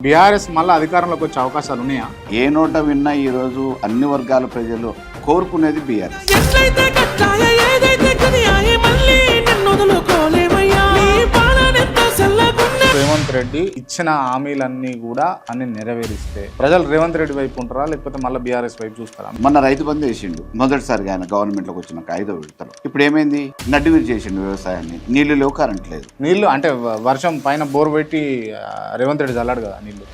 BRS మళ్ళీ అధికారంలోకి వచ్చే అవకాశాలు ఉన్నాయా? ఏ నోట విన్నా ఈరోజు అన్ని వర్గాల ప్రజలు కోరుకునేది బీఆర్ఎస్. రేవంత్ రెడ్డి ఇచ్చిన హామీలన్నీ కూడా అన్ని నెరవేరిస్తే ప్రజలు రేవంత్ రెడ్డి వైపు ఉంటారా లేకపోతే మళ్ళీ బీఆర్ఎస్ వైపు చూస్తారా? మొన్న రైతు బంధు వేసిండు మొదటిసారిగా ఆయన గవర్నమెంట్ లోకి వచ్చిన 5వ విడతలో. ఇప్పుడు ఏమైంది? నడ్డివిరి చేసిండు వ్యవసాయాన్ని. నీళ్లు లేవు, కరెంట్ లేదు. నీళ్లు అంటే వర్షం పైన బోర్ పెట్టి రేవంత్ రెడ్డి చల్లాడు కదా నీళ్లు.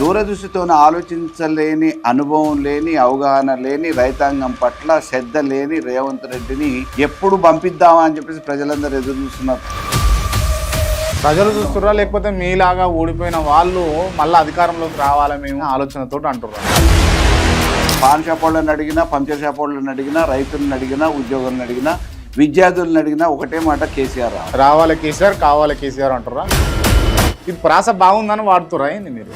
దూరదృష్టితో ఆలోచించలేని, అనుభవం లేని, అవగాహన లేని, రైతాంగం పట్ల శ్రద్ధ లేని రేవంత్ రెడ్డిని ఎప్పుడు పంపిద్దామా అని చెప్పేసి ప్రజలందరూ ఎదురు చూస్తున్నారు. ప్రజలు చూస్తుర్రా లేకపోతే మీలాగా ఓడిపోయిన వాళ్ళు మళ్ళీ అధికారంలోకి రావాలని మేము ఆలోచనతో అంటున్నారు. పాన్ షాప్ వాళ్ళని అడిగినా, పంచర్ షాప్ వాళ్ళని అడిగినా, రైతులను అడిగినా, ఉద్యోగులను అడిగినా, విద్యార్థులను అడిగినా ఒకటే మాట, కేసీఆర్ రావాలి కేసీఆర్, కావాలి కేసీఆర్ అంటారా? ఇది ప్రాస బాగుందని వాడుతురా ఏంది మీరు?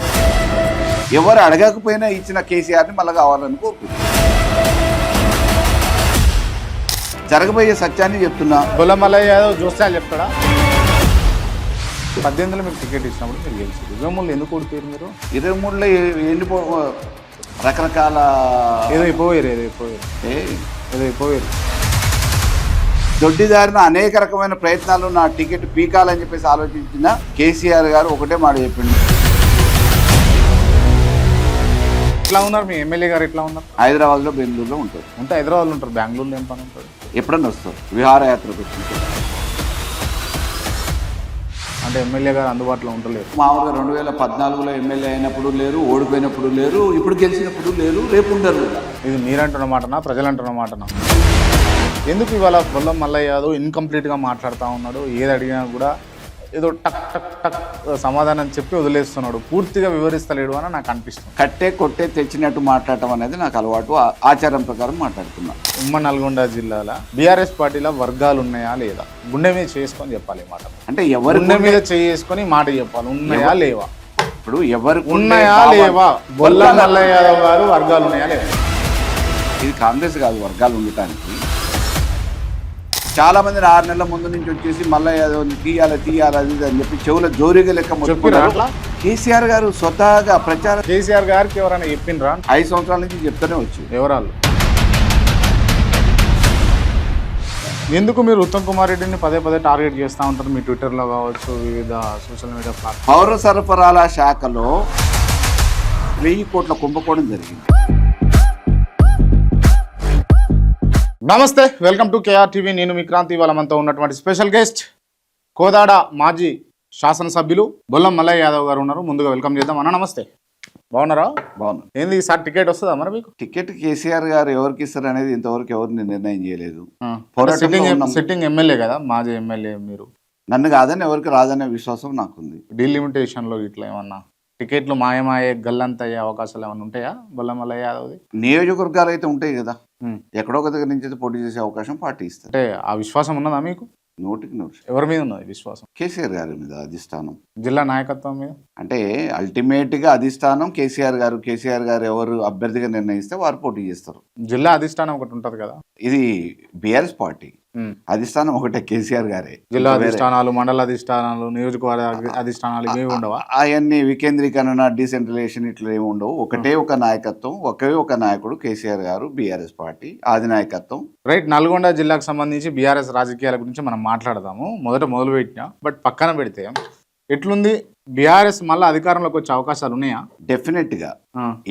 ఎవరు అడగకపోయినా ఇచ్చిన కేసీఆర్ని మళ్ళీ కావాలని కోరుకుంటున్నారు. జరగబోయే సత్యాన్ని చెప్తున్నా. గొల్లమల్లయ్య యాదవ్ జోస్యాలు చెప్తాడా? 18లో మీకు టికెట్ ఇచ్చినప్పుడు మీరు గెలిచి 23లో ఎందుకు ఓడిపోయారు మీరు? 23లో ఎండిపో రకరకాల ఏదో అయిపోయారు దొడ్డిదారిన అనేక రకమైన ప్రయత్నాలు నా టికెట్ పీకాలని చెప్పేసి ఆలోచించిన కేసీఆర్ గారు ఒకటే మాట చెప్పిండు. ఎట్లా ఉన్నారు మీ ఎమ్మెల్యే గారు? ఎట్లా ఉన్నారు? హైదరాబాద్లో, బెంగళూరులో ఉంటారు. ఉంటే హైదరాబాద్లో ఉంటారు, బెంగళూరులో ఏం పని ఉంటుంది? ఎప్పుడన్నా వస్తారు, విహారయాత్రకు వచ్చింటారు. అంటే ఎమ్మెల్యే గారు అందుబాటులో ఉండలేరు. మామూలుగా 2014లో ఎమ్మెల్యే అయినప్పుడు లేరు, ఓడిపోయినప్పుడు లేరు, ఇప్పుడు గెలిచినప్పుడు లేరు, రేపు ఉండరు. ఇది మీరంటున్న మాటనా, ప్రజలు అంటున్న మాటనా? ఎందుకు ఇవాళ బొల్లం మల్లయ్య యాదవ్ ఇన్కంప్లీట్గా మాట్లాడుతూ ఉన్నాడు? ఏది అడిగినా కూడా ఏదో టక్ టక్ టక్ సమాధానం చెప్పి వదిలేస్తున్నాడు, పూర్తిగా వివరిస్తలేడు అని నాకు అనిపిస్తుంది. కట్టే కొట్టే తెచ్చినట్టు మాట్లాడటం అనేది నాకు అలవాటు, ఆచారం ప్రకారం మాట్లాడుతున్నా. ఉమ్మడి నల్గొండ జిల్లాలో బీఆర్ఎస్ పార్టీలో వర్గాలు ఉన్నాయా లేదా? గుండె మీద చేసుకొని చెప్పాలి మాట. అంటే ఎవరు గుండె మీద చేసుకొని మాట చెప్పాలి, ఉన్నాయా లేవా? ఇప్పుడు ఎవరు ఉన్నాయా లేవా? బొల్లం మల్లయ్య యాదవ్ గారు వర్గాలు ఉన్నాయా లేవా? ఇది కాంగ్రెస్ కాదు వర్గాలు ఉండటానికి. చాలా మంది 6 నెలల ముందు నుంచి వచ్చేసి మళ్ళీ తీయాలి అది అని చెప్పి చెవుల జోరిగా లెక్క మొత్తుకున్నారు. కేసీఆర్ గారు స్వతహాగా ప్రచారం. కేసీఆర్ గారికి ఎవరైనా చెప్పిండ్రా? 5 సంవత్సరాల నుంచి చెప్తూనే వచ్చు. ఎవరాలు? ఎందుకు మీరు ఉత్తమ్ కుమార్ రెడ్డిని పదే టార్గెట్ చేస్తూ ఉంటారు? మీ ట్విట్టర్లో కావచ్చు, వివిధ సోషల్ మీడియా ప్లాట్ఫామ్. పౌర సరఫరాల శాఖలో 1000 కోట్ల కుంభకోణం జరిగింది. నమస్తే, వెల్కమ్ టు కేఆర్ టీవీ. నేను మీ క్రాంతి. ఇవాళ మనతో ఉన్నటువంటి స్పెషల్ గెస్ట్ కోదాడ మాజీ శాసనసభ్యులు బొల్లం మల్లయ్య యాదవ్ గారు ఉన్నారు. ముందుగా వెల్కమ్ చేద్దాం. అన్న నమస్తే, బాగున్నారా? బాగున్నా. ఏంది ఈసారి టికెట్ వస్తుందా మరి మీకు? టికెట్ కేసీఆర్ గారు ఎవరికి ఇస్తారు అనేది ఇంతవరకు ఎవరిని నిర్ణయం చేయలేదు. సిట్టింగ్ ఎమ్మెల్యే కదా, మాజీ ఎమ్మెల్యే మీరు. నన్ను కాదని ఎవరికి రాదనే విశ్వాసం నాకుంది. డీలిమిటేషన్లో ఇట్లా ఏమన్నా టికెట్లు మాయమాయే గల్లంత అయ్యే అవకాశాలు ఏమైనా ఉంటాయా బొల్లం మల్లయ్య యాదవ్ది? నియోజకవర్గాలు అయితే ఉంటాయి కదా, ఎక్కడో ఒక దగ్గర నుంచి పోటీ చేసే అవకాశం పార్టీ ఇస్తారు. అంటే ఆ విశ్వాసం ఉన్నదా మీకు? 100%. ఎవరి మీద ఉన్నది విశ్వాసం? కేసీఆర్ గారి మీద అధిష్టానం, జిల్లా నాయకత్వం మీద. అంటే అల్టిమేట్ గా అధిష్టానం కేసీఆర్ గారు. కేసీఆర్ గారు ఎవరు అభ్యర్థిగా నిర్ణయిస్తే వారు పోటీ చేస్తారు. జిల్లా అధిష్టానం ఒకటి ఉంటది కదా. ఇది బీఆర్ఎస్ పార్టీ, అధిష్టానం ఒకటే కేసీఆర్ గారే. జిల్లా అధిష్టానాలు, మండల అధిష్టానాలు, నియోజకవర్గ అధిష్టానాలు ఇవి ఉండవా? అవన్నీ వికేంద్రీకరణ, డీసెంట్రలైజేషన్ ఇట్లా ఏమి ఉండవు. ఒకటే ఒక నాయకత్వం, ఒకే ఒక నాయకుడు కేసీఆర్ గారు, బీఆర్ఎస్ పార్టీ అధినాయకత్వం. రైట్. నల్గొండ జిల్లాకు సంబంధించి బీఆర్ఎస్ రాజకీయాల గురించి మనం మాట్లాడదాము. మొదలు పెట్టినా, బట్ పక్కన పెడితే ఎట్లుంది బీఆర్ఎస్ మళ్ళీ అధికారంలోకి వచ్చే అవకాశాలు ఉన్నాయా? డెఫినెట్ గా.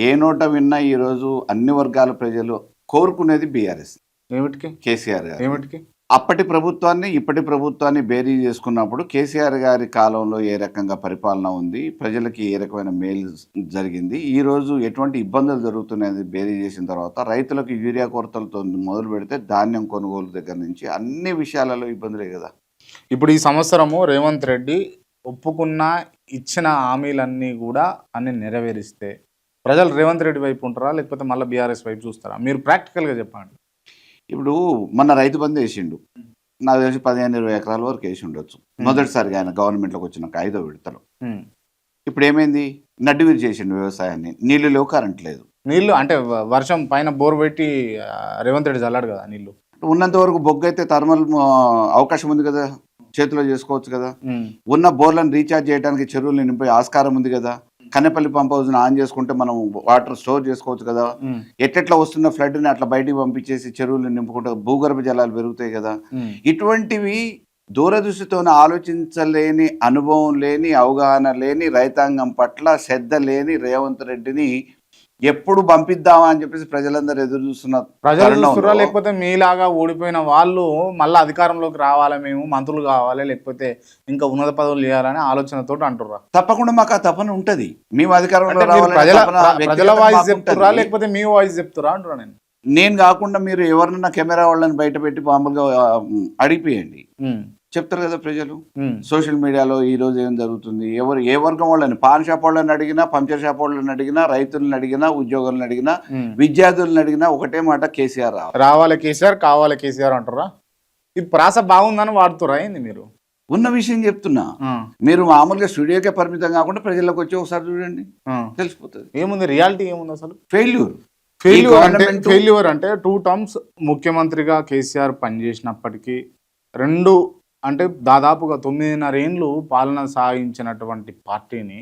ఏ నోట విన్నా ఈరోజు అన్ని వర్గాల ప్రజలు కోరుకునేది బీఆర్ఎస్. ఏమిటికి? కేసీఆర్ గారు. ఏమిటికి? అప్పటి ప్రభుత్వాన్ని ఇప్పటి ప్రభుత్వాన్ని బేరీ చేసుకున్నప్పుడు కేసీఆర్ గారి కాలంలో ఏ రకంగా పరిపాలన ఉంది, ప్రజలకి ఏ రకమైన మేలు జరిగింది, ఈ రోజు ఎటువంటి ఇబ్బందులు జరుగుతున్నాయని బేరీ చేసిన తర్వాత రైతులకు యూరియా కొరతలతో మొదలు పెడితే ధాన్యం కొనుగోలు దగ్గర నుంచి అన్ని విషయాలలో ఇబ్బందులే కదా. ఇప్పుడు ఈ సంవత్సరము రేవంత్ రెడ్డి ఒప్పుకున్న ఇచ్చిన హామీలన్నీ కూడా అన్ని నెరవేరిస్తే ప్రజలు రేవంత్ రెడ్డి వైపు ఉంటారా లేకపోతే మళ్ళీ బీఆర్ఎస్ వైపు చూస్తారా? మీరు ప్రాక్టికల్గా చెప్పండి. ఇప్పుడు మన రైతు బంధు వేసిండు, నాకు తెలిసి 15-20 ఎకరాల వరకు వేసి ఉండొచ్చు మొదటిసారిగా ఆయన గవర్నమెంట్లోకి వచ్చిన 5వ విడతలో. ఇప్పుడు ఏమైంది? నడ్డివిరి చేసిండు వ్యవసాయాన్ని. నీళ్లు లేవు, కరెంట్ లేదు. నీళ్లు అంటే వర్షం పైన బోర్ పెట్టి రేవంత్ రెడ్డి చల్లాడు కదా నీళ్లు. ఉన్నంత వరకు బొగ్గు అయితే థర్మల్ అవకాశం ఉంది కదా. చేతిలో చేసుకోవచ్చు కదా, ఉన్న బోర్లను రీఛార్జ్ చేయడానికి చెరువులు నింపే ఆస్కారం ఉంది కదా, కన్నెపల్లి పంప్ హౌస్ ఆన్ చేసుకుంటే మనం వాటర్ స్టోర్ చేసుకోవచ్చు కదా, ఎట్లా వస్తున్న ఫ్లడ్ ని అట్లా బయటికి పంపించేసి చెరువులు నింపుకుంటే భూగర్భ జలాలు పెరుగుతాయి కదా. ఇటువంటివి దూరదృష్టితో ఆలోచించలేని, అనుభవం లేని, అవగాహన లేని, రైతాంగం పట్ల శ్రద్ధ లేని రేవంత్ రెడ్డిని ఎప్పుడు పంపిద్దామా అని చెప్పేసి ప్రజలందరూ ఎదురు చూస్తున్నారు. ప్రజలు చూస్తురా, లేకపోతే మీలాగా ఓడిపోయిన వాళ్ళు మళ్ళీ అధికారంలోకి రావాలి, మేము మంత్రులు కావాలి, లేకపోతే ఇంకా ఉన్నత పదవులు చేయాలని ఆలోచనతో అంటుర్రా? తప్పకుండా మాకు ఆ తపన ఉంటది. మేము అధికారంలో ప్రజల వాయిస్ చెప్తురా, లేకపోతే మీ వాయిస్ చెప్తురా అంటున్నా నేను. నేను కాకుండా మీరు ఎవరినన్నా కెమెరా వాళ్ళని బయట పెట్టి మామూలుగా అడిగిపోయండి, చెప్తారు కదా ప్రజలు. సోషల్ మీడియాలో ఈ రోజు ఏం జరుగుతుంది, ఎవరు ఏ వర్గం వాళ్ళని, పాన్ షాప్ వాళ్ళని అడిగినా, పంచర్ షాప్ వాళ్ళని అడిగినా, రైతులను అడిగినా, ఉద్యోగులను అడిగినా, విద్యార్థులను అడిగినా ఒకటే మాట, కేసీఆర్ రావాలి, కేసీఆర్ కావాలి, కేసీఆర్ అంటారా? ఈ ప్రాస బాగుందని వాడుతురా ఏంది మీరు? ఉన్న విషయం చెప్తున్నా. మీరు మామూలుగా స్టూడియోకే పరిమితం కాకుండా ప్రజలకు వచ్చి ఒకసారి చూడండి, తెలిసిపోతుంది ఏముంది, రియాలిటీ ఏముంది అసలు. ఫెయిల్యూర్ అంటే 2 టర్మ్స్ ముఖ్యమంత్రిగా కేసీఆర్ పనిచేసినప్పటికీ అంటే దాదాపుగా 9.5 ఏళ్ళు పాలన సాగించినటువంటి పార్టీని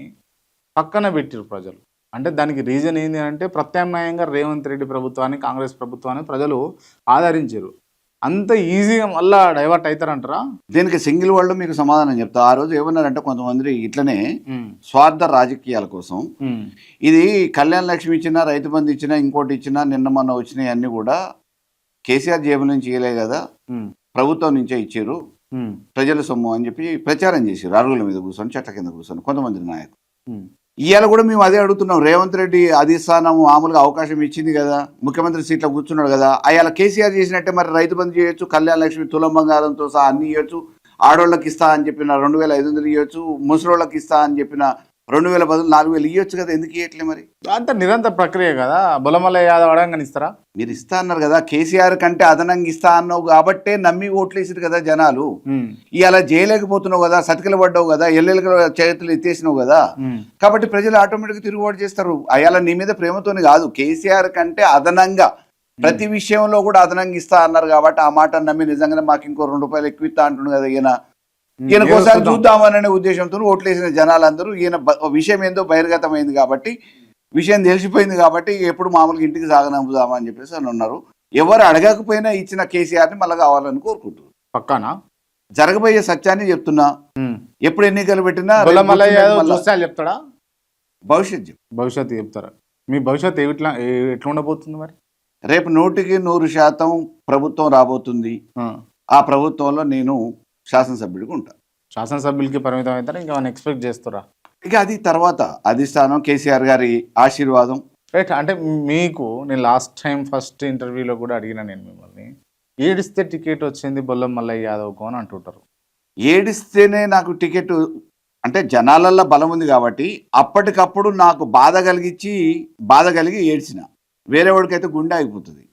పక్కన పెట్టిరు ప్రజలు. అంటే దానికి రీజన్ ఏంటి అంటే ప్రత్యామ్నాయంగా రేవంత్ రెడ్డి ప్రభుత్వాన్ని, కాంగ్రెస్ ప్రభుత్వాన్ని ప్రజలు ఆదరించారు. అంత ఈజీగా మళ్ళా డైవర్ట్ అవుతారంటారా? దీనికి సింగిల్ వర్డ్ మీకు సమాధానం చెప్తా. ఆ రోజు ఏమన్నారంటే కొంతమంది ఇట్లనే స్వార్థ రాజకీయాల కోసం ఇది కళ్యాణ లక్ష్మి ఇచ్చినా, రైతు బంధు ఇచ్చినా, ఇంకోటి ఇచ్చినా, నిన్న మొన్న వచ్చినాయి అన్ని కూడా కేసీఆర్ జేబు నుంచి ఇవ్వలే కదా, ప్రభుత్వం నుంచే ఇచ్చారు, ప్రజల సొమ్ము అని చెప్పి ప్రచారం చేశారు. అరుగుల మీద కూర్చొని, చెట్ల కింద కూర్చొని కొంతమంది నాయకులు. ఇవాళ కూడా మేము అదే అడుగుతున్నాం. రేవంత్ రెడ్డి అధిష్టానం మామూలుగా అవకాశం ఇచ్చింది కదా, ముఖ్యమంత్రి సీట్లో కూర్చున్నాడు కదా, అయాల కేసీఆర్ చేసినట్టే మరి రైతు బంధు చేయొచ్చు, కళ్యాణ లక్ష్మి తులం బంగారంతో సహా అన్ని ఇవ్వచ్చు, ఆడోళ్ళకి ఇస్తా అని చెప్పిన 2500 ఇవ్వచ్చు, ముసలోళ్ళకి ఇస్తా అని చెప్పిన 2000 బదులు 4000 ఇవ్వచ్చు కదా, ఎందుకు ఇవ్వట్లే మరి? అంత నిరంతర ప్రక్రియ కదా. బొలమల్ల యాదవ్ అడగంగానే ఇస్తారా? మీరు ఇస్తా అన్నారు కదా, కేసీఆర్ కంటే అదనంగా ఇస్తా అన్నావు కాబట్టే నమ్మి ఓట్లేసారు కదా జనాలు. ఇలా చేయలేకపోతున్నావు కదా, సతికిల పడ్డావు కదా, ఎల్లెలుగా చేతులు ఎత్తేసినావు కదా, కాబట్టి ప్రజలు ఆటోమేటిక్గా తిరుగుబాటు చేస్తారు. అయ్యాల నీ మీద ప్రేమతోని కాదు, కేసీఆర్ కంటే అదనంగా ప్రతి విషయంలో కూడా అదనంగా ఇస్తా అన్నారు కాబట్టి ఆ మాట నమ్మి నిజంగానే మాకు ఇంకో ₹2 ఎక్కువ ఇస్తా అంటున్నాడు కదా ఈయనకోసారి చూద్దామనే ఉద్దేశంతో ఓట్లేసిన జనాలందరూ ఈయన విషయం ఏందో బహిర్గతమైంది కాబట్టి, విషయం తెలిసిపోయింది కాబట్టి ఎప్పుడు మామూలుగా ఇంటికి సాగనంపుదామని చెప్పేసి అని ఉన్నారు. ఎవరు అడగకపోయినా ఇచ్చిన కేసీఆర్ని మళ్ళీ కావాలని కోరుకుంటున్నారు. పక్కానా జరగబోయే సత్యాన్ని చెప్తున్నా. ఎప్పుడు ఎన్నికలు పెట్టినా చెప్తాడా భవిష్యత్తు చెప్తారా? మీ భవిష్యత్తు ఎట్లా ఉండబోతుంది మరి? రేపు 100% ప్రభుత్వం రాబోతుంది. ఆ ప్రభుత్వంలో నేను శాసనసభ్యుడిగా ఉంటా. శాసనసభ్యులకి పరిమితం అవుతారా, ఇంకా ఎక్స్పెక్ట్ చేస్తారా? ఇక అది తర్వాత అధిష్టానం, కేసీఆర్ గారి ఆశీర్వాదం. రైట్. అంటే మీకు నేను లాస్ట్ టైం ఫస్ట్ ఇంటర్వ్యూలో కూడా అడిగిన, నేను మిమ్మల్ని ఏడిస్తే టికెట్ వచ్చింది బొల్లం మల్లయ్య యాదవ్కు అని అంటుంటారు. ఏడిస్తేనే నాకు టికెట్ అంటే జనాలల్లో బలం ఉంది కాబట్టి అప్పటికప్పుడు నాకు బాధ కలిగి ఏడ్చిన, వేరే వాడికైతే గుండె ఆగిపోతుంది.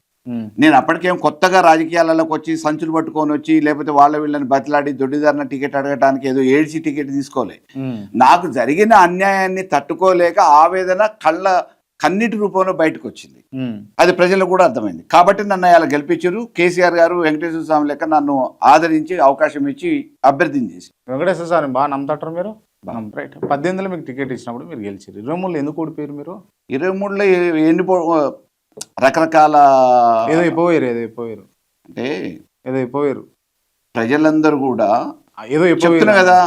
నేను అప్పటికేం కొత్తగా రాజకీయాలలోకి వచ్చి సంచులు పట్టుకొని వచ్చి లేకపోతే వాళ్ళ వీళ్ళని బతిలాడి దొడ్డిదారిన టికెట్ అడగటానికి ఏదో ఏడ్చి టికెట్ తీసుకోలే. నాకు జరిగిన అన్యాయాన్ని తట్టుకోలేక ఆవేదన కన్నీటి రూపంలో బయటకు వచ్చింది. అది ప్రజలకు కూడా అర్థమైంది కాబట్టి నన్ను అలా గెలిపించారు. కేసీఆర్ గారు వెంకటేశ్వర స్వామి లెక్క నన్ను ఆదరించి అవకాశం ఇచ్చి అభ్యర్థించేసి. వెంకటేశ్వర స్వామి బాగా నమ్ముతారు మీరు? రైట్. 18లో మీకు టికెట్ ఇచ్చినప్పుడు మీరు గెలిచారు. 23లో ఎందుకు ఓడిపోయారు మీరు? 23లో ఎన్ని రకరకాల ఏదో అయిపోయారు ప్రజలందరూ కూడా చెప్తున్నా కదా.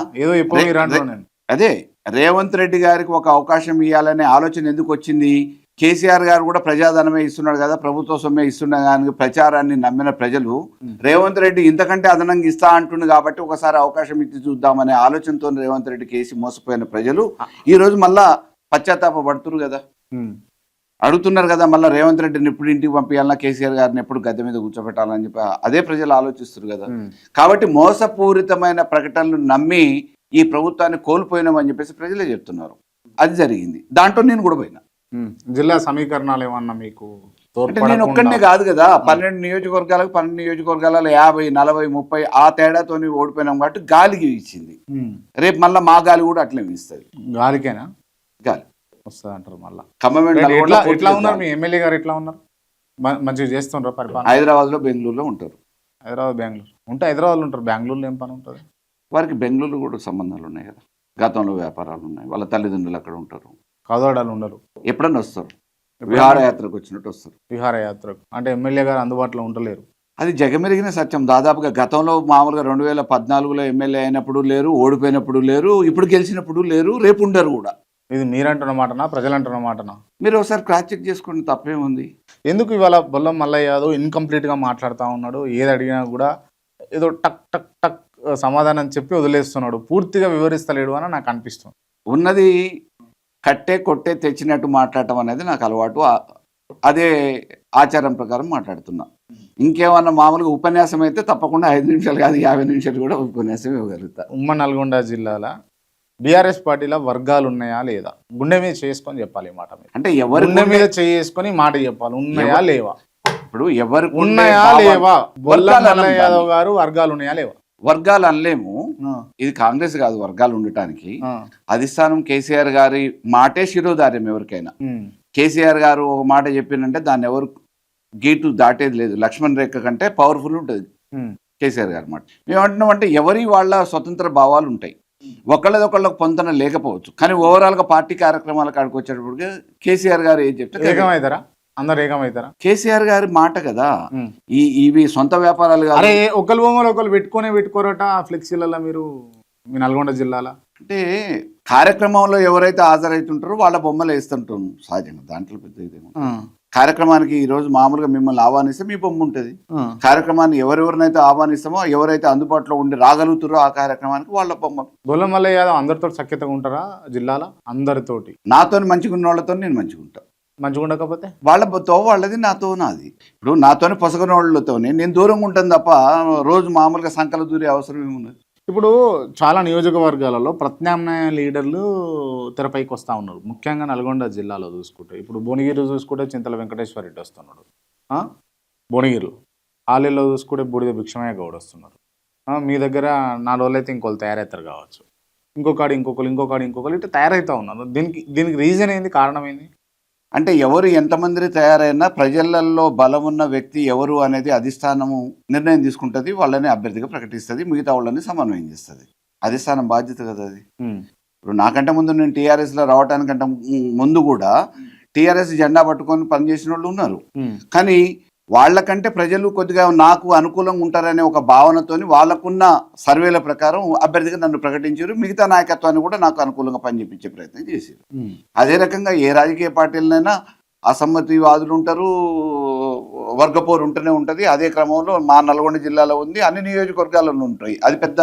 అదే రేవంత్ రెడ్డి గారికి ఒక అవకాశం ఇవ్వాలనే ఆలోచన ఎందుకు వచ్చింది? కేసీఆర్ గారు కూడా ప్రజాధనమే ఇస్తున్నాడు కదా, ప్రభుత్వ సొమ్మే ఇస్తున్నా కానీ ప్రచారాన్ని నమ్మిన ప్రజలు రేవంత్ రెడ్డి ఇంతకంటే అదనంగా ఇస్తా అంటుంది కాబట్టి ఒకసారి అవకాశం ఇచ్చి చూద్దామనే ఆలోచనతో రేవంత్ రెడ్డి కేసి మోసపోయిన ప్రజలు ఈ రోజు మళ్ళా పశ్చాత్తాప పడుతున్నారు కదా, అడుగుతున్నారు కదా, మళ్ళీ రేవంత్ రెడ్డిని ఎప్పుడు ఇంటికి పంపించాలన్నా, కేసీఆర్ గారిని ఎప్పుడు గద్దె మీద కూర్చోబెట్టాలని చెప్పి అదే ప్రజలు ఆలోచిస్తారు కదా. కాబట్టి మోసపూరితమైన ప్రకటనలు నమ్మి ఈ ప్రభుత్వాన్ని కోల్పోయినామని చెప్పేసి ప్రజలే చెప్తున్నారు. అది జరిగింది. దాంట్లో నేను కూడా పోయినా. జిల్లా సమీకరణాలు ఏమన్నా మీకు? అంటే నేను ఒక్కడనే కాదు కదా, 12 నియోజకవర్గాలకు 12 నియోజకవర్గాలలో 50, 40, 30 ఆ తేడాతో ఓడిపోయినాం కాబట్టి గాలికి ఇచ్చింది. రేపు మళ్ళీ మా గాలి కూడా అట్లే ఇస్తుంది. గాలికేనా? గాలి వస్తుంది అంటారు మళ్ళీ. ఎట్లా ఉన్నారు మీ ఎమ్మెల్యే గారు? ఎట్లా ఉన్నారు? మంచిగా చేస్తుంటారు పరిపాలన? హైదరాబాద్లో, బెంగళూరులో ఉంటారు. హైదరాబాద్, బెంగళూరు ఉంటే హైదరాబాద్లో ఉంటారు. బెంగళూరులో ఏం పని ఉంటుంది? వారికి బెంగళూరు కూడా సంబంధాలు ఉన్నాయి కదా, గతంలో వ్యాపారాలు ఉన్నాయి, వాళ్ళ తల్లిదండ్రులు అక్కడ ఉంటారు, కదవడాలు ఉండరు, ఎప్పుడన్నా వస్తారు, విహారయాత్రకు వచ్చినట్టు వస్తారు. విహారయాత్రకు అంటే ఎమ్మెల్యే గారు అందుబాటులో ఉండలేరు. అది జగమెరిగిన సత్యం. దాదాపుగా గతంలో మామూలుగా 2014లో ఎమ్మెల్యే అయినప్పుడు లేరు, ఓడిపోయినప్పుడు లేరు, ఇప్పుడు గెలిచినప్పుడు లేరు, రేపు ఉండరు కూడా. ఇది మీరంటున్న మాటనా, ప్రజలంటున్న మాటనా? మీరు ఒకసారి క్రాస్ చెక్ చేసుకోండి, తప్పేముంది. ఎందుకు ఇవాళ బొల్లం మల్లయ్య యాదవ్ ఇన్కంప్లీట్గా మాట్లాడుతూ ఉన్నాడు? ఏది అడిగినా కూడా ఏదో టక్ టక్ టక్ సమాధానం చెప్పి వదిలేస్తున్నాడు, పూర్తిగా వివరిస్తలేడు అని నాకు అనిపిస్తుంది. ఉన్నది కట్టే కొట్టే తెచ్చినట్టు మాట్లాడటం అనేది నాకు అలవాటు. అదే ఆచారం ప్రకారం మాట్లాడుతున్నా. ఇంకేమన్నా మామూలుగా ఉపన్యాసం అయితే తప్పకుండా 5 నిమిషాలు కాదు 50 నిమిషాలు కూడా ఉపన్యాసం ఇవ్వగలుగుతా. ఉమ్మడి నల్గొండ జిల్లాలో బీఆర్ఎస్ పార్టీలో వర్గాలు ఉన్నాయా లేదా? గుండె మీద చేసుకొని చెప్పాలి ఈ మాట. అంటే ఎవరి గుండె మీద చేసుకొని మాట చెప్పాలి, ఉన్నాయా లేవా? ఇప్పుడు ఎవరు ఉన్నాయా లేవా? బొల్లం మల్లయ్య యాదవ్ గారు వర్గాలు ఉన్నాయా లేవా? వర్గాలు అనలేము, ఇది కాంగ్రెస్ కాదు వర్గాలు ఉండటానికి. అధిష్టానం కేసీఆర్ గారి మాటే శిరోధార్యం ఎవరికైనా. కేసీఆర్ గారు ఒక మాట చెప్పిందంటే దాన్ని ఎవరు గేటు దాటేది లేదు. లక్ష్మణ్ రేఖ కంటే పవర్ఫుల్ ఉంటుంది కేసీఆర్ గారి మాట. మేము అంటున్నాం అంటే ఎవరి వాళ్ళ స్వతంత్ర భావాలు ఉంటాయి, ఒకళ్ళదొకళ్ళకు పొంతన లేకపోవచ్చు, కానీ ఓవరాల్గా పార్టీ కార్యక్రమాల కాడికి వచ్చేటప్పటికి కేసీఆర్ గారు ఏం చెప్తే ఏకమవుతారా? అందరు ఏకమవుతారా? కేసీఆర్ గారి మాట కదా. ఇవి సొంత వ్యాపారాలు కాదు. అరే ఒకరి బొమ్మలు ఒకరు పెట్టుకోరట ఫ్లెక్సీలలో మీరు మీ నల్గొండ జిల్లాలో. అంటే కార్యక్రమంలో ఎవరైతే హాజరైతుంటారో వాళ్ళ బొమ్మలు వేస్తుంటాం సహజంగా, దాంట్లో పెద్ద ఇదేమో. కార్యక్రమానికి ఈ రోజు మామూలుగా మిమ్మల్ని ఆహ్వానిస్తే మీ బొమ్మ ఉంటుంది. కార్యక్రమాన్ని ఎవరెవరినైతే ఆహ్వానిస్తామో, ఎవరైతే అందుబాటులో ఉండి రాగలుగుతారో ఆ కార్యక్రమానికి వాళ్ళ బొమ్మ. బొల్లం మల్లయ్య యాదవ్ అందరితో సఖ్యతగా ఉంటారా జిల్లాలో? అందరితోటి నాతో మంచిగా ఉన్న వాళ్ళతో నేను మంచిగా ఉంటా, మంచిగా ఉండకపోతే వాళ్ళతో వాళ్ళది, నాతో నాది. ఇప్పుడు నాతోనే పొసగని వాళ్ళతోనే నేను దూరంగా ఉంటాను తప్ప రోజు మామూలుగా సంకల దూరే అవసరం ఏమున్నది. ఇప్పుడు చాలా నియోజకవర్గాలలో ప్రత్యామ్నాయ లీడర్లు తెరపైకి వస్తూ ఉన్నారు, ముఖ్యంగా నల్గొండ జిల్లాలో చూసుకుంటే. ఇప్పుడు భువనగిరి చూసుకుంటే చింతల వెంకటేశ్వర రెడ్డి వస్తున్నాడు, భువనగిరిలో. ఆలేలో చూసుకుంటే బూడిద భిక్షమయ్య గౌడ్ వస్తున్నారు. మీ దగ్గర 4 రోజులు అయితే ఇంకోళ్ళు తయారవుతారు కావచ్చు, ఇంకొకరు ఇట్లా తయారవుతూ ఉన్నారు. దీనికి రీజన్ ఏంది, కారణం ఏంది? అంటే ఎవరు ఎంతమంది తయారైనా ప్రజలలో బలం ఉన్న వ్యక్తి ఎవరు అనేది అధిష్టానము నిర్ణయం తీసుకుంటుంది, వాళ్ళని అభ్యర్థిగా ప్రకటిస్తుంది, మిగతా వాళ్ళని సమన్వయం చేస్తుంది. అధిష్టానం బాధ్యత కదా అది. ఇప్పుడు నాకంటే ముందు నేను టీఆర్ఎస్లో రావడానికంటే ముందు కూడా టీఆర్ఎస్ జెండా పట్టుకొని పనిచేసిన వాళ్ళు ఉన్నారు. కానీ వాళ్ళకంటే ప్రజలు కొద్దిగా నాకు అనుకూలంగా ఉంటారనే ఒక భావనతోని వాళ్ళకున్న సర్వేల ప్రకారం అభ్యర్థిగా నన్ను ప్రకటించారు. మిగతా నాయకత్వాన్ని కూడా నాకు అనుకూలంగా పనిచేపించే ప్రయత్నం చేశారు. అదే రకంగా ఏ రాజకీయ పార్టీలనైనా అసమ్మతివాదులు ఉంటారు, వర్గపోరు ఉంటూనే ఉంటుంది. అదే క్రమంలో మా నల్గొండ జిల్లాలో ఉంది, అన్ని నియోజకవర్గాలలో ఉంటాయి. అది పెద్ద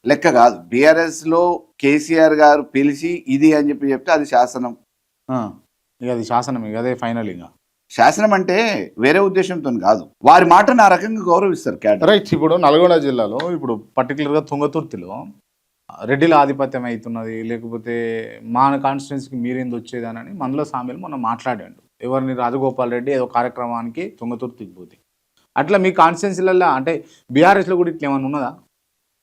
లెక్క కాదు. బీఆర్ఎస్లో కేసీఆర్ గారు పిలిచి ఇది అని చెప్తే అది శాసనం. ఇక అది శాసనం, ఇక అదే ఫైనల్. ఇక శాసనం అంటే వేరే ఉద్దేశంతో కాదు, వారి మాటను ఆ రకంగా గౌరవిస్తారు క్యాడర్. రైట్. ఇప్పుడు నల్గొండ జిల్లాలో ఇప్పుడు పర్టికులర్గా తుంగతుర్తిలో రెడ్డిల ఆధిపత్యం అవుతున్నది, లేకపోతే మా కాన్స్టిట్యున్సీకి మీరేంది వచ్చేదానని మందుల సామెలు మనం మాట్లాడాడు. ఎవరిని రాజగోపాల్ రెడ్డి ఏదో కార్యక్రమానికి తుంగతుర్తికి పోతే, అట్లా మీ కాన్స్టిట్యున్సీలలో అంటే బీఆర్ఎస్లో కూడా ఇట్లా ఏమైనా ఉన్నదా?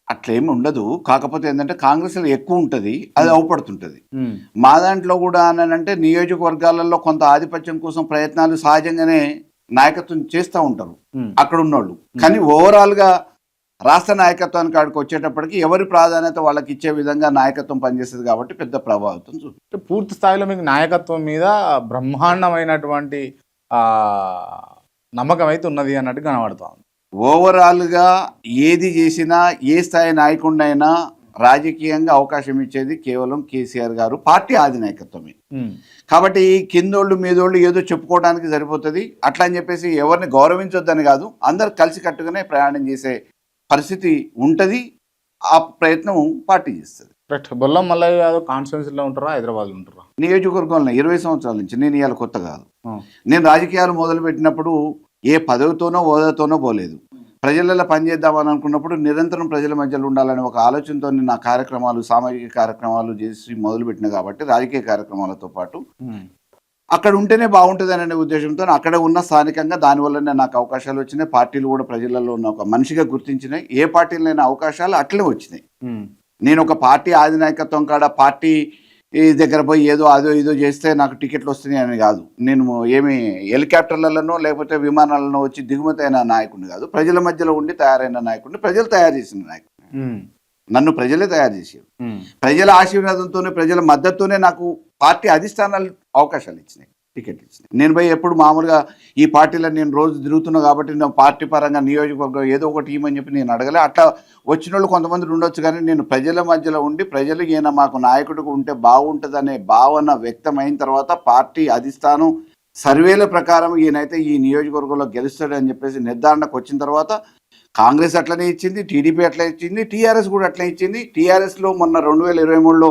అట్లేమి ఉండదు. కాకపోతే ఏంటంటే కాంగ్రెస్లో ఎక్కువ ఉంటుంది, అది అవపడుతుంటుంది. మా దాంట్లో కూడా అంటే నియోజకవర్గాలలో కొంత ఆధిపత్యం కోసం ప్రయత్నాలు సహజంగానే నాయకత్వం చేస్తూ ఉంటారు అక్కడ ఉన్నోళ్ళు. కానీ ఓవరాల్గా రాష్ట్ర నాయకత్వానికి కాడికి వచ్చేటప్పటికి ఎవరి ప్రాధాన్యత వాళ్ళకి ఇచ్చే విధంగా నాయకత్వం పనిచేస్తుంది కాబట్టి పెద్ద ప్రభావితం చూస్తుంది. పూర్తి స్థాయిలో మీకు నాయకత్వం మీద బ్రహ్మాండమైనటువంటి నమ్మకం అయితే ఉన్నది అన్నట్టు కనబడుతుంది. ఓవరాల్గా ఏది చేసినా ఏ స్థాయి నాయకుడినైనా రాజకీయంగా అవకాశం ఇచ్చేది కేవలం కేసీఆర్ గారు, పార్టీ అధినాయకత్వమే. కాబట్టి కిందోళ్ళు మీదోళ్ళు ఏదో చెప్పుకోవడానికి సరిపోతుంది. అట్లా అని చెప్పేసి ఎవరిని గౌరవించొద్దని కాదు, అందరు కలిసి కట్టుగానే ప్రయాణం చేసే పరిస్థితి ఉంటుంది. ఆ ప్రయత్నం పార్టీ చేస్తుంది. బొల్లం మల్లయ్య యాదవ్ కాన్స్టిట్యున్సీలో ఉంటారా, హైదరాబాద్లో ఉంటారా? నియోజకవర్గంలో 20 సంవత్సరాల నుంచి. నేను ఇవాళ కొత్త కాదు. నేను రాజకీయాలు మొదలుపెట్టినప్పుడు ఏ పదవితోనో హోదాతోనో పోలేదు. ప్రజలలో పనిచేద్దామని అనుకున్నప్పుడు నిరంతరం ప్రజల మధ్యలో ఉండాలనే ఒక ఆలోచనతో నా కార్యక్రమాలు, సామాజిక కార్యక్రమాలు చేసి మొదలుపెట్టిన కాబట్టి రాజకీయ కార్యక్రమాలతో పాటు అక్కడ ఉంటేనే బాగుంటుంది అనే ఉద్దేశంతో అక్కడ ఉన్న స్థానికంగా దానివల్లనే నాకు అవకాశాలు వచ్చినాయి. పార్టీలు కూడా ప్రజలలో ఉన్న ఒక మనిషిగా గుర్తించినాయి. ఏ పార్టీలైనా అవకాశాలు అట్లే వచ్చినాయి. నేను ఒక పార్టీ అధినాయకత్వం కాడ పార్టీ దగ్గర పోయి ఏదో అదో ఇదో చేస్తే నాకు టికెట్లు వస్తున్నాయి అని కాదు. నేను ఏమి హెలికాప్టర్లలోనో లేకపోతే విమానాలలో వచ్చి దిగుమతి అయిన నాయకుడిని కాదు. ప్రజల మధ్యలో ఉండి తయారైన నాయకుడిని, ప్రజలు తయారు చేసిన నాయకుడిని. నన్ను ప్రజలే తయారు చేశారు. ప్రజల ఆశీర్వాదంతోనే ప్రజల మద్దతుతోనే నాకు పార్టీ అధిష్టానాలు అవకాశాలు ఇచ్చినాయి, టికెట్లు ఇచ్చినాయి. నేను పోయి ఎప్పుడు మామూలుగా ఈ పార్టీలో నేను రోజు తిరుగుతున్నా కాబట్టి నా పార్టీ పరంగా నియోజకవర్గం ఏదో ఒకటి ఇవ్వమని చెప్పి నేను అడగలే. అట్లా వచ్చిన వాళ్ళు కొంతమంది ఉండొచ్చు, కానీ నేను ప్రజల మధ్యలో ఉండి ప్రజలు ఈయన మాకు నాయకుడిగా ఉంటే బాగుంటుందనే భావన వ్యక్తమైన తర్వాత పార్టీ అధిష్టానం సర్వేల ప్రకారం ఈయనైతే ఈ నియోజకవర్గంలో గెలుస్తాడని చెప్పేసి నిర్ధారణకు వచ్చిన తర్వాత కాంగ్రెస్ అట్లనే ఇచ్చింది, టీడీపీ అట్లా ఇచ్చింది, టీఆర్ఎస్ కూడా అట్లనే ఇచ్చింది. టీఆర్ఎస్లో మొన్న 2023లో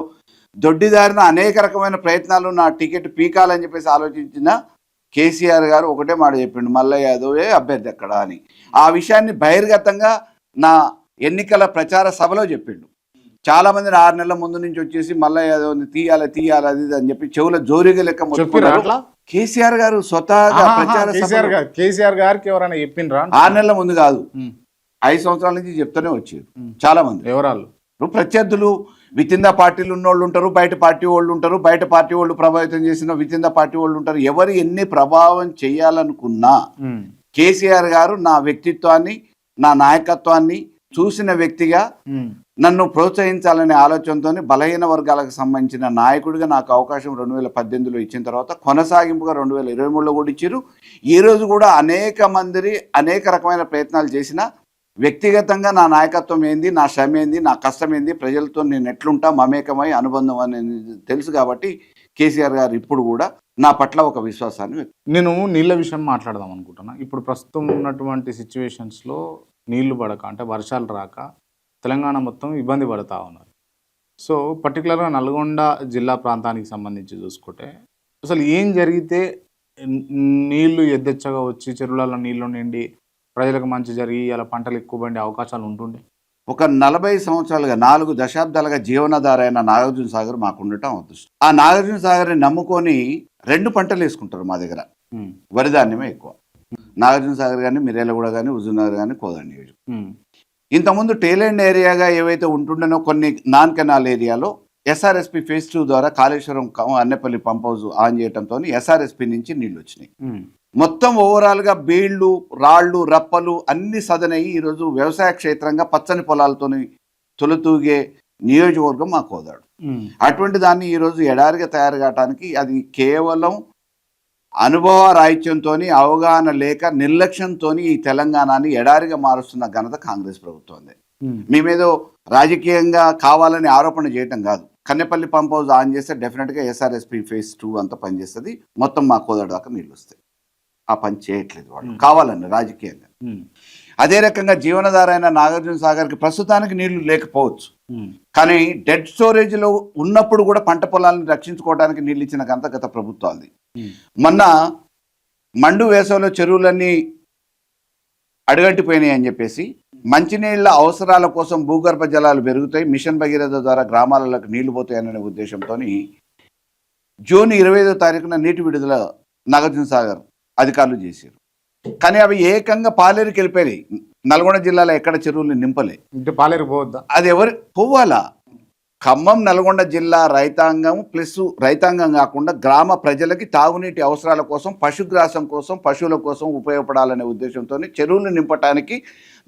దొడ్డిదారిన అనేక రకమైన ప్రయత్నాలు నా టికెట్ పీకాలని చెప్పేసి ఆలోచించిన కేసీఆర్ గారు ఒకటే మాట చెప్పిండు, మల్లయ్య యాదవే అభ్యర్థి ఎక్కడ అని. ఆ విషయాన్ని బహిర్గతంగా నా ఎన్నికల ప్రచార సభలో చెప్పిండు. చాలా మంది 6 నెలల ముందు నుంచి వచ్చేసి మల్లయ్య యాదవ్ని తీయాలి అది అని చెప్పి చెవుల జోరిగా లెక్క మొత్తుకున్నారు. కేసీఆర్ గారు స్వతహాగా ప్రచార కేసీఆర్ గారికి ఎవరైనా చెప్పిండ్రా? 6 నెలల ముందు కాదు, 5 సంవత్సరాల నుంచి చెప్తూనే వచ్చారు చాలా మంది. ఎవరాళ్ళు? ప్రత్యర్థులు విత్ ఇన్ ద పార్టీలు ఉన్నోళ్ళు ఉంటారు, బయట పార్టీ వాళ్ళు ఉంటారు, బయట పార్టీ వాళ్ళు ప్రభావితం చేసిన విత్ ఇన్ ద పార్టీ వాళ్ళు ఉంటారు. ఎవరు ఎన్ని ప్రభావం చేయాలనుకున్నా కేసీఆర్ గారు నా వ్యక్తిత్వాన్ని నా నాయకత్వాన్ని చూసిన వ్యక్తిగా నన్ను ప్రోత్సహించాలనే ఆలోచనతో బలహీన వర్గాలకు సంబంధించిన నాయకుడిగా నాకు అవకాశం 2018లో ఇచ్చిన తర్వాత కొనసాగింపుగా 2023లో కూడా ఇచ్చారు. ఈ రోజు కూడా అనేక మంది అనేక రకమైన ప్రయత్నాలు చేసిన వ్యక్తిగతంగా నా నాయకత్వం ఏంది, నా శ్రమ ఏంది, నా కష్టం ఏంది, ప్రజలతో నేను ఎట్లుంటా మమేకమై అనుబంధం అనేది తెలుసు. కాబట్టి కేసీఆర్ గారు ఇప్పుడు కూడా నా పట్ల ఒక విశ్వాసాన్ని నేను నీళ్ళ విషయం మాట్లాడదాం అనుకుంటున్నా. ఇప్పుడు ప్రస్తుతం ఉన్నటువంటి సిచ్యువేషన్స్లో నీళ్లు పడక అంటే వర్షాలు రాక తెలంగాణ మొత్తం ఇబ్బంది పడుతూ ఉన్నారు. సో పర్టికులర్గా నల్గొండ జిల్లా ప్రాంతానికి సంబంధించి చూసుకుంటే అసలు ఏం జరిగితే నీళ్లు ఎద్దెచ్చగా వచ్చి చెరువులలో నీళ్లు నిండి ప్రజలకు మంచి జరిగి అలా పంటలు ఎక్కువ పండే అవకాశాలు ఉంటుండే? ఒక 40 సంవత్సరాలుగా 4 దశాబ్దాలుగా జీవనాధార అయిన నాగార్జున సాగర్ మాకు ఉండటం అదృష్టం. ఆ నాగార్జున సాగర్ని నమ్ముకొని 2 పంటలు వేసుకుంటారు మా దగ్గర. వరి ధాన్యమే ఎక్కువ. నాగార్జున సాగర్ కానీ, మిర్యాలగూడ కానీ, హుజూర్నగర్ కానీ, కోదాడ నియోజకవర్గం. ఇంతకుముందు టేలెండ్ ఏరియాగా ఏవైతే ఉంటుండేనో కొన్ని నాన్ కెనాల్ ఏరియాలో ఎస్ఆర్ఎస్పి ఫేజ్ 2 ద్వారా కాళేశ్వరం అన్నెపల్లి పంప్ హౌస్ ఆన్ చేయడంతో ఎస్ఆర్ఎస్పి నుంచి నీళ్లు వచ్చినాయి. మొత్తం ఓవరాల్గా బీళ్లు, రాళ్ళు, రప్పలు అన్ని సదనయ్యి ఈరోజు వ్యవసాయ క్షేత్రంగా పచ్చని పొలాలతోని తొలతూగే నియోజకవర్గం మా కోదాడు. అటువంటి దాన్ని ఈరోజు ఎడారిగా తయారు కావడానికి అది కేవలం అనుభవ రాహిత్యంతో, అవగాహన లేక నిర్లక్ష్యంతో ఈ తెలంగాణని ఎడారిగా మారుస్తున్న ఘనత కాంగ్రెస్ ప్రభుత్వందే. మేమేదో రాజకీయంగా కావాలని ఆరోపణ చేయటం కాదు. కన్నెపల్లి పంప్ హౌస్ ఆన్ చేస్తే డెఫినెట్గా ఎస్ఆర్ఎస్పి ఫేజ్ 2 అంతా పనిచేస్తుంది. మొత్తం మా కోదాడు దాకా నీళ్ళు వస్తాయి. ఆ పని చేయట్లేదు వాళ్ళు కావాలని రాజకీయంగా. అదే రకంగా జీవనాధార అయిన నాగార్జున సాగర్కి ప్రస్తుతానికి నీళ్లు లేకపోవచ్చు, కానీ డెడ్ స్టోరేజ్లో ఉన్నప్పుడు కూడా పంట పొలాలను రక్షించుకోవడానికి నీళ్ళు ఇచ్చిన గత ప్రభుత్వాలది. మొన్న మండు వేసవిలో చెరువులన్నీ అడుగంటిపోయినాయి అని చెప్పేసి మంచినీళ్ల అవసరాల కోసం భూగర్భ జలాలు పెరుగుతాయి, మిషన్ భగీరథ ద్వారా గ్రామాలకు నీళ్లు పోతాయనే ఉద్దేశంతో జూన్ 25వ తారీఖున నీటి విడుదల నాగార్జున సాగర్ అధికారులు చేశారు. కానీ అవి ఏకంగా పాలేరుకి వెళ్ళిపోయాయి. నల్గొండ జిల్లాలో ఎక్కడ చెరువులు నింపలే. పాలేరు పోవద్దా? అది ఎవరు పోవాలా? ఖమ్మం నల్గొండ జిల్లా రైతాంగం ప్లస్ రైతాంగం కాకుండా గ్రామ ప్రజలకి తాగునీటి అవసరాల కోసం, పశుగ్రాసం కోసం, పశువుల కోసం ఉపయోగపడాలనే ఉద్దేశంతో చెరువులు నింపడానికి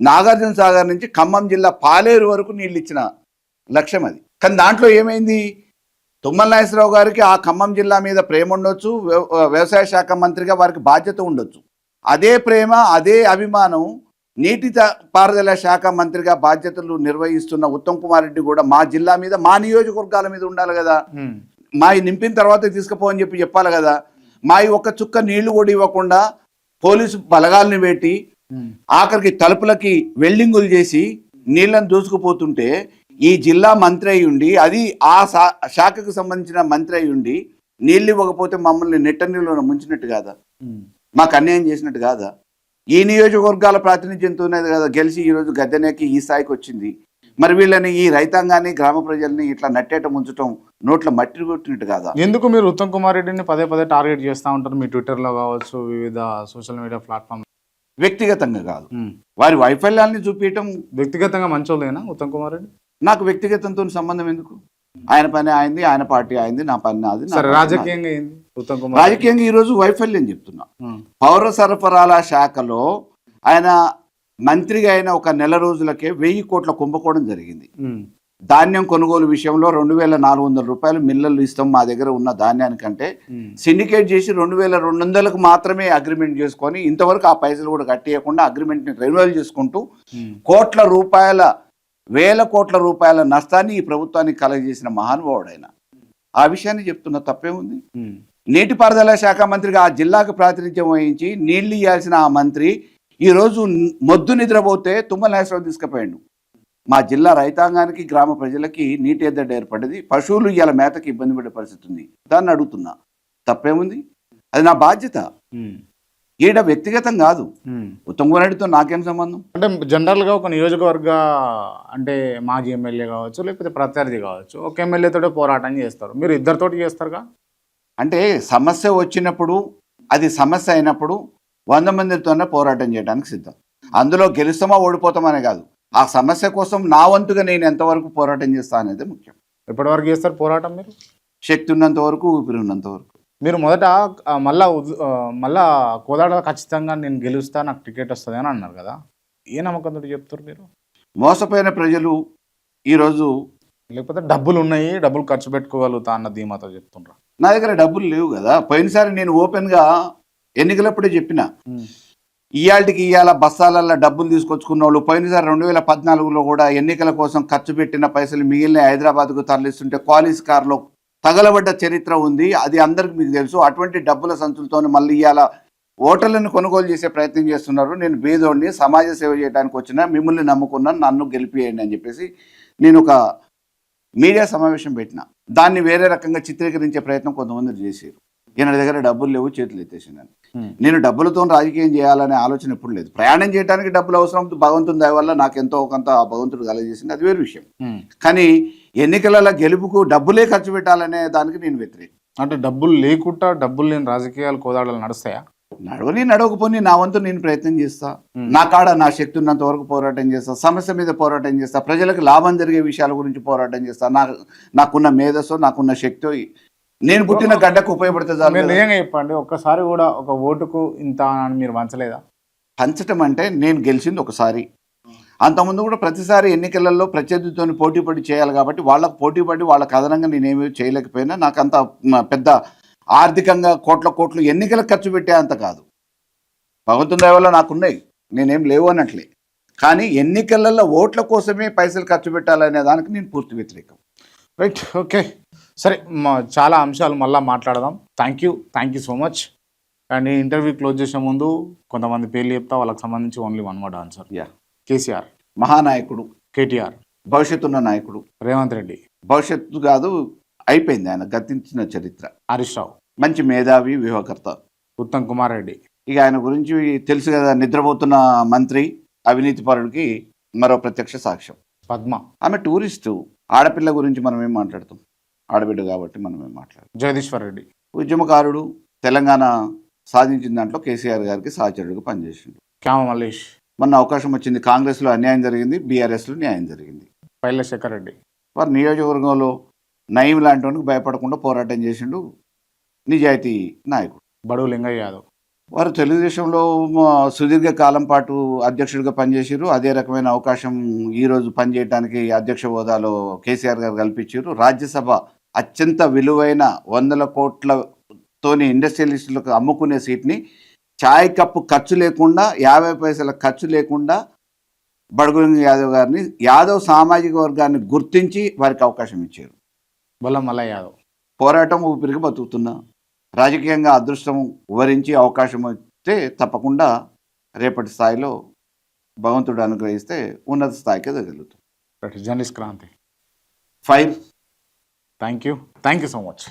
నాగార్జున సాగర్ నుంచి ఖమ్మం జిల్లా పాలేరు వరకు నీళ్ళు ఇచ్చిన లక్ష్యం అది. కానీ దాంట్లో ఏమైంది? తుమ్మల నాగేశ్వరరావు గారికి ఆ ఖమ్మం జిల్లా మీద ప్రేమ ఉండొచ్చు, వ్యవసాయ శాఖ మంత్రిగా వారికి బాధ్యత ఉండొచ్చు. అదే ప్రేమ, అదే అభిమానం నీటి పారుదల శాఖ మంత్రిగా బాధ్యతలు నిర్వహిస్తున్న ఉత్తమ్ కుమార్ రెడ్డి కూడా మా జిల్లా మీద, మా నియోజకవర్గాల మీద ఉండాలి కదా. మావి నింపిన తర్వాత తీసుకుపోని చెప్పాలి కదా. మావి ఒక్క చుక్క నీళ్లు కూడా ఇవ్వకుండా పోలీసు బలగాల్ని పెట్టి ఆఖరికి తలుపులకి వెల్డింగులు చేసి నీళ్లను దూసుకుపోతుంటే ఈ జిల్లా మంత్రి అయి ఉండి, అది ఆ శాఖకు సంబంధించిన మంత్రి అయి ఉండి నీళ్ళు ఇవ్వకపోతే మమ్మల్ని నెట్ట నీళ్ళు ముంచినట్టు కాదా? మాకు అన్యాయం చేసినట్టు కాదా? ఈ నియోజకవర్గాల ప్రాతినిధ్యంతోనే కదా గెలిచి ఈరోజు గద్దెనెక్కి ఈ స్థాయికి వచ్చింది. మరి వీళ్ళని, ఈ రైతాంగాన్ని, గ్రామ ప్రజల్ని ఇట్లా నట్టేట ముంచడం, నోట్ల మట్టి కొట్టినట్టు కాదా? ఎందుకు మీరు ఉత్తమ్ కుమార్ రెడ్డిని పదే టార్గెట్ చేస్తూ ఉంటారు? మీ ట్విట్టర్లో కావచ్చు, వివిధ సోషల్ మీడియా ప్లాట్ఫామ్. వ్యక్తిగతంగా కాదు, వారి వైఫల్యాన్ని చూపించడం. వ్యక్తిగతంగా మంచోళ్ళేనా ఉత్తమ్ కుమార్ రెడ్డి? నాకు వ్యక్తిగతంతో సంబంధం ఎందుకు? ఆయన పని ఆయనది, ఆయన పార్టీ ఆయనది, నా పని నాది. రాజకీయంగా ఏంది ఉత్తమ్ కుమార్? రాజకీయంగా ఈరోజు వైఫల్యం చెప్తున్నా. పౌర సరఫరాల శాఖలో ఆయన మంత్రిగా అయిన ఒక నెల రోజులకే 1000 కోట్ల కుంభకోణం జరిగింది. ధాన్యం కొనుగోలు విషయంలో 2,400 రూపాయలు మిల్లర్లు ఇస్తాం మా దగ్గర ఉన్న ధాన్యానికంటే సిండికేట్ చేసి 2,200కు మాత్రమే అగ్రిమెంట్ చేసుకొని ఇంతవరకు ఆ పైసలు కూడా కట్టేయకుండా అగ్రిమెంట్ని రెన్యువల్ చేసుకుంటూ వేల కోట్ల రూపాయల నష్టాన్ని ఈ ప్రభుత్వానికి కలగజేసిన మహానుభావుడైన ఆ విషయాన్ని చెప్తున్న తప్పే ఉంది. నీటిపారుదల శాఖ మంత్రిగా ఆ జిల్లాకు ప్రాతినిధ్యం వహించి నీళ్లు ఇవ్వాల్సిన ఆ మంత్రి ఈరోజు మొద్దు నిద్రపోతే తుమ్మల నాగేశ్వరరావు తీసుకుపోయాడు. మా జిల్లా రైతాంగానికి గ్రామ ప్రజలకి నీటి ఎద్దడి ఏర్పడింది, పశువులు ఇవాళ మేతకి ఇబ్బంది పడే పరిస్థితి ఉంది. దాన్ని అడుగుతున్నా తప్పేముంది, అది నా బాధ్యత. ఈడ వ్యక్తిగతం కాదు, ఉత్తమ్ కుమార్ రెడ్డితో నాకేం సంబంధం. అంటే జనరల్గా ఒక నియోజకవర్గ అంటే మాజీ ఎమ్మెల్యే కావచ్చు లేకపోతే ప్రత్యర్థి కావచ్చు ఒక ఎమ్మెల్యేతోటే పోరాటం చేస్తారు, మీరు ఇద్దరితోటి చేస్తారుగా. అంటే సమస్య వచ్చినప్పుడు అది సమస్య అయినప్పుడు 100 మందితోనే పోరాటం చేయడానికి సిద్ధం. అందులో గెలుస్తామా ఓడిపోతామనే కాదు, ఆ సమస్య కోసం నా వంతుగా నేను ఎంతవరకు పోరాటం చేస్తా అనేది ముఖ్యం. ఎప్పటివరకు చేస్తారు పోరాటం మీరు? శక్తి ఉన్నంత వరకు, ఊపిరి ఉన్నంత వరకు. మీరు మొదట మళ్ళా కోదాడ ఖచ్చితంగా నేను గెలుస్తా నాకు టికెట్ వస్తుంది అని అన్నారు కదా, ఏ నమ్మకంతో చెప్తారు మీరు? మోసపోయిన ప్రజలు ఈరోజు లేకపోతే డబ్బులు ఉన్నాయి డబ్బులు ఖర్చు పెట్టుకోగలుగుతా అన్న ధీమాతో చెప్తుండ్రా? నా దగ్గర డబ్బులు లేవు కదా. పోయినసారి నేను ఓపెన్గా ఎన్నికలప్పుడే చెప్పిన, ఇవాళ బస్తాలల్లో డబ్బులు తీసుకొచ్చుకున్న వాళ్ళు పోయినసారి 2014లో కూడా ఎన్నికల కోసం ఖర్చు పెట్టిన పైసలు మిగిలిన హైదరాబాద్కు తరలిస్తుంటే క్వాలిస్ కార్లో తగలబడ్డ చరిత్ర ఉంది, అది అందరికి మీకు తెలుసు. అటువంటి డబ్బుల సంచులతో మళ్ళీ ఇవాళ ఓటర్లను కొనుగోలు చేసే ప్రయత్నం చేస్తున్నారు. నేను బీదోడిని, సమాజ సేవ చేయడానికి వచ్చిన మిమ్మల్ని నమ్ముకున్నాను, నన్ను గెలిపియండి అని చెప్పేసి నేను ఒక మీడియా సమావేశం పెట్టిన. దాన్ని వేరే రకంగా చిత్రీకరించే ప్రయత్నం కొంతమంది చేశారు. ఈయన దగ్గర డబ్బులు లేవు, చేతులు ఎత్తేసినాను. నేను డబ్బులతో రాజకీయం చేయాలనే ఆలోచన ఎప్పుడు లేదు. ప్రయాణం చేయడానికి డబ్బులు అవసరం, భగవంతుని దయ వల్ల నాకు ఎంతో కొంత భగవంతుడు కలగజేసింది, అది వేరు విషయం. కానీ ఎన్నికల గెలుపుకు డబ్బులే ఖర్చు పెట్టాలనే దానికి నేను వ్యతిరేకం. అంటే డబ్బులు లేకుండా డబ్బులు లేని రాజకీయాలు కోదాడలు నడుస్తాయా? నడవకపోని నా వంతు నేను ప్రయత్నం చేస్తా, నా కాడ నా శక్తి ఉన్నంత వరకు పోరాటం చేస్తా, సమస్య మీద పోరాటం చేస్తా, ప్రజలకు లాభం జరిగే విషయాల గురించి పోరాటం చేస్తా. నాకున్న మేధస్సో నాకున్న శక్తితో నేను పుట్టిన గడ్డకు ఉపయోగపడుతుంది. నిజంగా చెప్పండి, ఒక్కసారి కూడా ఒక ఓటుకు ఇంత అని మీరు పంచలేదా? పంచటం అంటే నేను గెలిచింది ఒకసారి, అంతకుముందు కూడా ప్రతిసారి ఎన్నికలలో ప్రత్యర్థితో పోటీపడి చేయాలి కాబట్టి వాళ్ళకు పోటీపడి వాళ్ళకి అదనంగా నేనేమీ చేయలేకపోయినా, నాకు అంత పెద్ద ఆర్థికంగా కోట్లు ఎన్నికలకు ఖర్చు పెట్టే అంత కాదు. భగవంతుని దయ వల్ల నాకున్నాయి, నేనేం లేవు అన్నట్లే. కానీ ఎన్నికలలో ఓట్ల కోసమే పైసలు ఖర్చు పెట్టాలనే దానికి నేను పూర్తి వ్యతిరేకం. రైట్, ఓకే, సరే. చాలా అంశాలు మళ్ళీ మాట్లాడదాం. Thank you so much. And ఈ ఇంటర్వ్యూ క్లోజ్ చేసే ముందు కొంతమంది పేర్లు చెప్తా, వాళ్ళకి సంబంధించి ఓన్లీ 1 word ఆన్సర్. కేసీఆర్ మహానాయకుడు, కేటీఆర్ భవిష్యత్తున్న నాయకుడు, రేవంత్ రెడ్డి భవిష్యత్తు కాదు అయిపోయింది, ఆయన గతించిన చరిత్ర, హరీష్ రావు మంచి మేధావి, వ్యూహకర్త, ఉత్తమ్ కుమార్ రెడ్డి. ఇక ఆయన గురించి తెలుసు కదా, నిద్రపోతున్న మంత్రి, అవినీతి పరుడికి మరో ప్రత్యక్ష సాక్ష్యం. పద్మ, ఆమె టూరిస్టు. ఆడపిల్ల గురించి మనం ఏం మాట్లాడతాం, ఆడబిడ్డ కాబట్టి మనం ఏం మాట్లాడతాం. జగదీశ్వర్ రెడ్డి, ఉద్యమకారుడు, తెలంగాణ సాధించిన దాంట్లో కేసీఆర్ గారికి సహచరుడిగా పనిచేసిండు. క్యామ మల్లేష్, మొన్న అవకాశం వచ్చింది, కాంగ్రెస్లో అన్యాయం జరిగింది, బీఆర్ఎస్లో న్యాయం జరిగింది. పైల శేఖర్ రెడ్డి, వారు నియోజకవర్గంలో నయీం లాంటి వానికి భయపడకుండా పోరాటం చేసిండు, నిజాయితీ నాయకుడు. బడుగు లింగయ్య యాదవ్, వారు తెలుగుదేశంలో సుదీర్ఘ కాలం పాటు అధ్యక్షుడిగా పనిచేసారు. అదే రకమైన అవకాశం ఈరోజు పనిచేయడానికి అధ్యక్ష హోదాలో కేసీఆర్ గారు కల్పించారు. రాజ్యసభ అత్యంత విలువైన 100 కోట్లతోని ఇండస్ట్రియలిస్టులకు అమ్ముకునే సీట్ని ఛాయ్ కప్పు ఖర్చు లేకుండా, 50 పైసల ఖర్చు లేకుండా బడుగు యాదవ్ గారిని, యాదవ్ సామాజిక వర్గాన్ని గుర్తించి వారికి అవకాశం ఇచ్చారు. బొల్ల మల్లయ్య యాదవ్, పోరాటం ఊపిరికి బతుకుతున్నా, రాజకీయంగా అదృష్టం వరించి అవకాశం వస్తే తప్పకుండా రేపటి స్థాయిలో భగవంతుడు అనుగ్రహిస్తే ఉన్నత స్థాయికి ఎదగలుగుతాం. Journalist Kranthi. 5. Thank you so much.